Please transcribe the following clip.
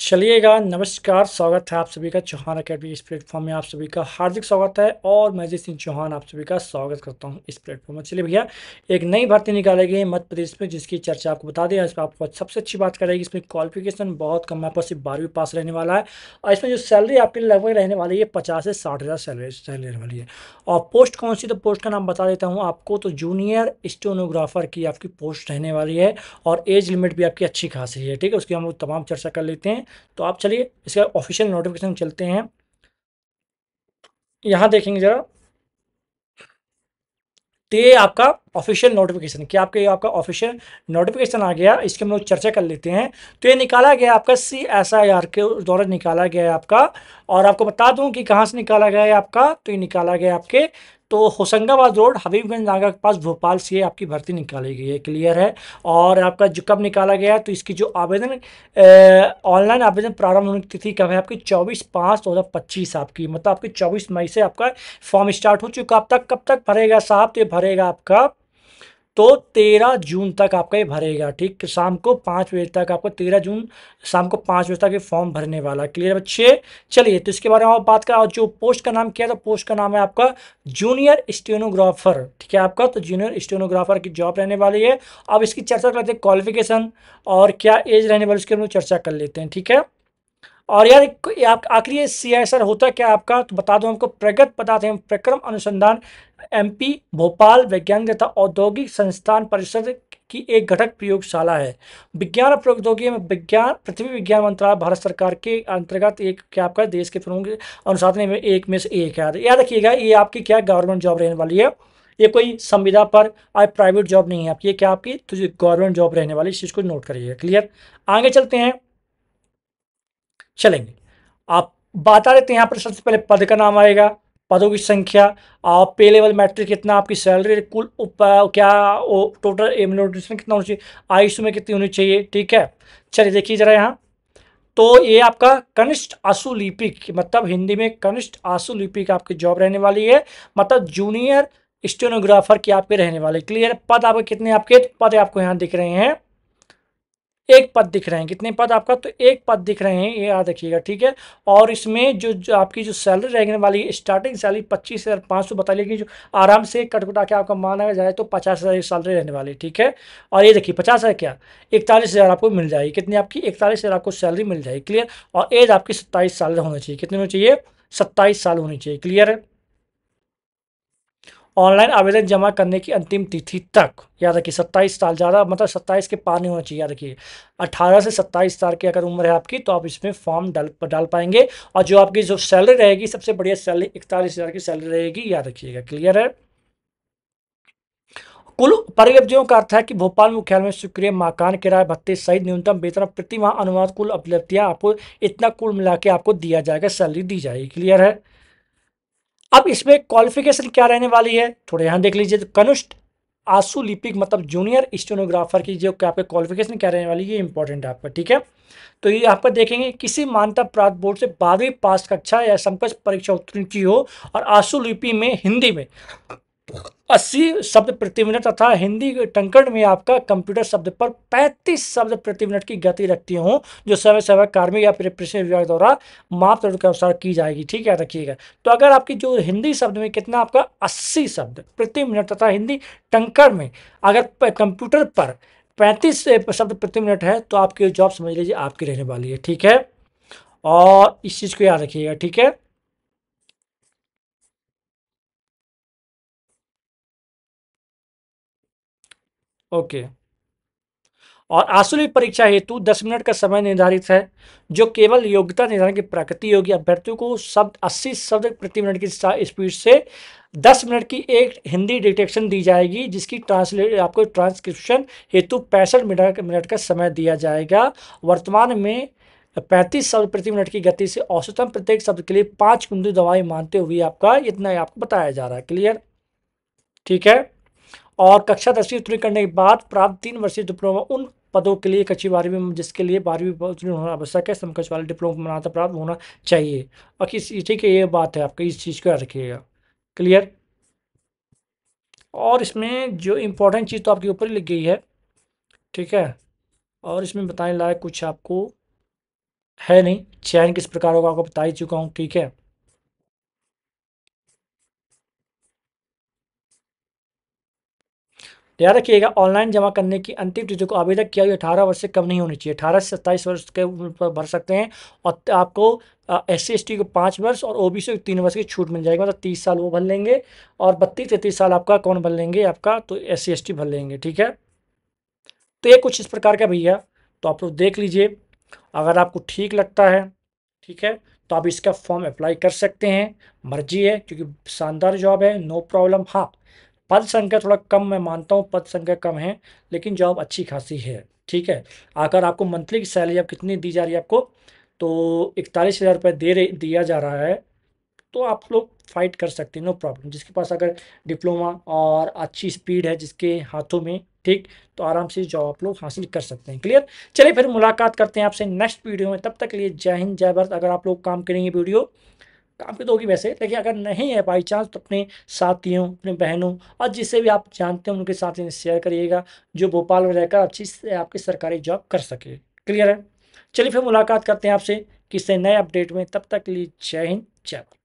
चलिएगा, नमस्कार, स्वागत है आप सभी का चौहान अकेडमी इस प्लेटफॉर्म में। आप सभी का हार्दिक स्वागत है और मैं अजय सिंह चौहान आप सभी का स्वागत करता हूं इस प्लेटफॉर्म में। चलिए भैया, एक नई भर्ती निकाली गई है मध्य प्रदेश में, जिसकी चर्चा आपको बता दें। इस पर आपको सबसे अच्छी बात करेगी, इसमें क्वालिफिकेशन बहुत कम है, आपको सिर्फ 12वीं पास रहने वाला है। और इसमें जो सैलरी आपकी लगभग रहने वाली है 50 से 60 हज़ार सैलरी रहने वाली है। और पोस्ट कौन सी, तो पोस्ट का नाम बता देता हूँ आपको। तो जूनियर स्टेनोग्राफर की आपकी पोस्ट रहने वाली है और एज लिमिट भी आपकी अच्छी खासी है। ठीक है, उसकी हम लोग तमाम चर्चा कर लेते हैं। तो आप चलिए इसका ऑफिशियल नोटिफिकेशन चलते हैं। यहाँ देखेंगे जरा, तो ये आपका ऑफिशियल नोटिफिकेशन, क्या आपके आपका ऑफिशियल नोटिफिकेशन आ गया, इसके हम लोग चर्चा कर लेते हैं। तो ये निकाला गया आपका CSIR के द्वारा निकाला गया है आपका। और आपको बता दूं कि कहाँ से निकाला गया है आपका, तो ये निकाला गया आपके तो होशंगाबाद रोड हबीबगंज नागा के पास भोपाल से आपकी भर्ती निकाली गई है। क्लियर है। और आपका जो कब निकाला गया है, तो इसकी जो आवेदन ऑनलाइन आवेदन प्रारंभ होने की तिथि कब है आपकी 24/5/2025 आपकी, मतलब आपकी 24 मई से आपका फॉर्म स्टार्ट हो चुका। अब तक कब तक भरेगा साहब, तो ये भरेगा आपका तो 13 जून तक आपका ये भरेगा। ठीक, शाम को 5 बजे तक आपको 13 जून शाम को 5 बजे तक ये फॉर्म भरने वाला। क्लियर बच्चे। चलिए, तो इसके बारे में आप बात करें। और जो पोस्ट का नाम क्या है, तो पोस्ट का नाम है आपका जूनियर स्टेनोग्राफर। ठीक है आपका, तो जूनियर स्टेनोग्राफर की जॉब रहने वाली है। अब इसकी चर्चा करते हैं, क्वालिफिकेशन और क्या एज रहने वाली, उसके हम लोग चर्चा कर लेते हैं। ठीक है। और यार आखिर ये CSIR होता क्या है आपका, तो बता दूं हमको। प्रगत पदार्थ एवं प्रक्रम अनुसंधान MP भोपाल वैज्ञानिक तथा औद्योगिक संस्थान परिषद की एक घटक प्रयोगशाला है। विज्ञान और प्रौद्योगिकी में विज्ञान पृथ्वी विज्ञान मंत्रालय भारत सरकार के अंतर्गत एक क्या आपका देश के प्रमुख अनुसंधान में एक में से एक है। याद रखिएगा, ये आपकी क्या गवर्नमेंट जॉब रहने वाली है। ये कोई संविदा पर प्राइवेट जॉब नहीं है आपकी, ये क्या आपकी तो गवर्नमेंट जॉब रहने वाली, इस चीज को नोट करिएगा। क्लियर। आगे चलते हैं, चलेंगे। आप बता देते हैं यहाँ पर सबसे पहले पद का नाम आएगा, पदों की संख्या, और पे लेवल मैट्रिक कितना, आपकी सैलरी, कुल क्या टोटल एम्यूनरेशन कितना होना चाहिए, आयुष्य में कितनी होनी चाहिए। ठीक है। चलिए देखिए जरा यहाँ। तो ये आपका कनिष्ठ आशुलिपिक, मतलब हिंदी में कनिष्ठ आशुलिपिक आपकी जॉब रहने वाली है। मतलब जूनियर स्टेनोग्राफर की आपके रहने वाले। क्लियर। पद आपके कितने, आपके पद आपको यहाँ दिख रहे हैं, एक पद दिख रहे हैं। कितने पद आपका, तो एक पद दिख रहे हैं, ये याद रखिएगा। ठीक है। और इसमें जो आपकी जो सैलरी रहने वाली है, स्टार्टिंग सैलरी 25,500 बता लीजिए, जो आराम से कटकुटा के आपका माना जाए तो 50,000 सैलरी रहने वाली। ठीक है। और ये देखिए 50 है क्या, 41,000 आपको मिल जाएगी। कितनी आपकी 41,000 आपको सैलरी मिल जाएगी। क्लियर। और एज आपकी 27 साल होनी चाहिए। कितनी होनी चाहिए, 27 साल होनी चाहिए। क्लियर है। ऑनलाइन आवेदन जमा करने की अंतिम तिथि तक, याद रखिए 27 साल, ज़्यादा मतलब 27 के पार नहीं होना चाहिए। याद रखिए 18 से 27 साल की अगर उम्र है आपकी, तो आप इसमें फॉर्म डाल पाएंगे। और जो आपकी जो सैलरी रहेगी, सबसे बढ़िया सैलरी 41,000 की सैलरी रहेगी, याद रखिएगा। क्लियर है। कुल परिव्यक्तियों का अर्थ है कि भोपाल मुख्यालय में स्वीकृत मकान किराए भत्ते सहित न्यूनतम वेतन प्रति माह अनुवाद कुल उपलब्धियां आपको इतना कुल मिला के आपको दिया जाएगा, सैलरी दी जाएगी। क्लियर है। अब इसमें क्वालिफिकेशन क्या रहने वाली है, थोड़े यहाँ देख लीजिए। तो कनिष्ठ आशुलिपिक मतलब जूनियर स्टेनोग्राफर की जो क्या आपका क्वालिफिकेशन क्या रहने वाली है, ये इंपॉर्टेंट है आपका। ठीक है। तो ये यहाँ पर देखेंगे, किसी मान्यता प्राप्त बोर्ड से 12वीं पास कक्षा या समकक्ष परीक्षा उत्तीर्ण की हो और आशुलिपि में हिंदी में 80 शब्द प्रति मिनट तथा हिंदी टंकण में आपका कंप्यूटर शब्द पर 35 शब्द प्रति मिनट की गति रखती हूँ, जो समय समय कार्मिक या प्रेषण विभाग द्वारा मापदंड के अनुसार की जाएगी। ठीक है, रखिएगा। तो अगर आपकी जो हिंदी शब्द में कितना आपका 80 शब्द प्रति मिनट तथा हिंदी टंकण में अगर कंप्यूटर पर 35 शब्द प्रति मिनट है, तो आपकी जॉब समझ लीजिए आपकी रहने वाली है। ठीक है। और इस चीज को याद रखिएगा। ठीक है। ओके। और आशुलिक परीक्षा हेतु 10 मिनट का समय निर्धारित है, जो केवल योग्यता निर्धारण की प्रकृति योग्य अभ्यर्थियों को शब्द 80 शब्द प्रति मिनट की स्पीड से 10 मिनट की एक हिंदी डिटेक्शन दी जाएगी, जिसकी ट्रांसलेट आपको ट्रांसक्रिप्शन हेतु 65 मिनट का समय दिया जाएगा। वर्तमान में 35 शब्द प्रति मिनट की गति से औसतन प्रत्येक शब्द के लिए 5 बिंदु दवाई मानते हुए आपका इतना आपको बताया जा रहा है। क्लियर। ठीक है। और कक्षा 10वीं उत्तीर्ण करने के बाद प्राप्त 3 वर्षीय डिप्लोमा उन पदों के लिए कक्षा 12वीं में, जिसके लिए 12वीं उत्तीर्ण होना आवश्यक है, समकक्ष वाले डिप्लोमा मान्यता प्राप्त होना चाहिए। और किस ठीक है, ये बात है आपका, इस चीज़ को याद रखिएगा। क्लियर। और इसमें जो इंपॉर्टेंट चीज़ तो आपके ऊपर ही लिख गई है। ठीक है। और इसमें बताने लायक कुछ आपको है नहीं, चयन किस प्रकार होगा आपको बता ही चुका हूँ, ठीक है। याद रखिएगा, ऑनलाइन जमा करने की अंतिम तिथि को आवेदक की आयु 18 वर्ष से कम नहीं होनी चाहिए। 18 से 27 वर्ष के उम्र पर भर सकते हैं। और आपको SC ST को 5 वर्ष और OBC को 3 वर्ष की छूट मिल जाएगी, मतलब 30 साल वो भर लेंगे और 32-33 साल आपका कौन भर लेंगे, आपका तो SC ST भर लेंगे, ठीक है। तो ये कुछ इस प्रकार का भैया, तो आप लोग देख लीजिए, अगर आपको ठीक लगता है, ठीक है, तो आप इसका फॉर्म अप्लाई कर सकते हैं, मर्जी है, क्योंकि शानदार जॉब है, नो प्रॉब्लम। हाँ, पद संख्या थोड़ा कम, मैं मानता हूँ पद संख्या कम है, लेकिन जॉब अच्छी खासी है, ठीक है। अगर आपको मंथली की सैलरी अब कितनी दी जा रही है आपको, तो 41,000 रुपये दिया जा रहा है, तो आप लोग फाइट कर सकते हैं, नो प्रॉब्लम। जिसके पास अगर डिप्लोमा और अच्छी स्पीड है जिसके हाथों में, ठीक, तो आराम से जॉब आप लोग हासिल कर सकते हैं। क्लियर। चलिए फिर मुलाकात करते हैं आपसे नेक्स्ट वीडियो में, तब तक के लिए जय हिंद जय भारत। अगर आप लोग काम करेंगे वीडियो, काम की तो होगी वैसे, लेकिन अगर नहीं है बाई चांस, तो अपने साथियों, अपने बहनों और जिसे भी आप जानते हैं उनके साथ शेयर करिएगा, जो भोपाल में रहकर अच्छी से आपकी सरकारी जॉब कर सके। क्लियर है। चलिए फिर मुलाकात करते हैं आपसे किसी नए अपडेट में, तब तक के लिए जय हिंद जय भारत।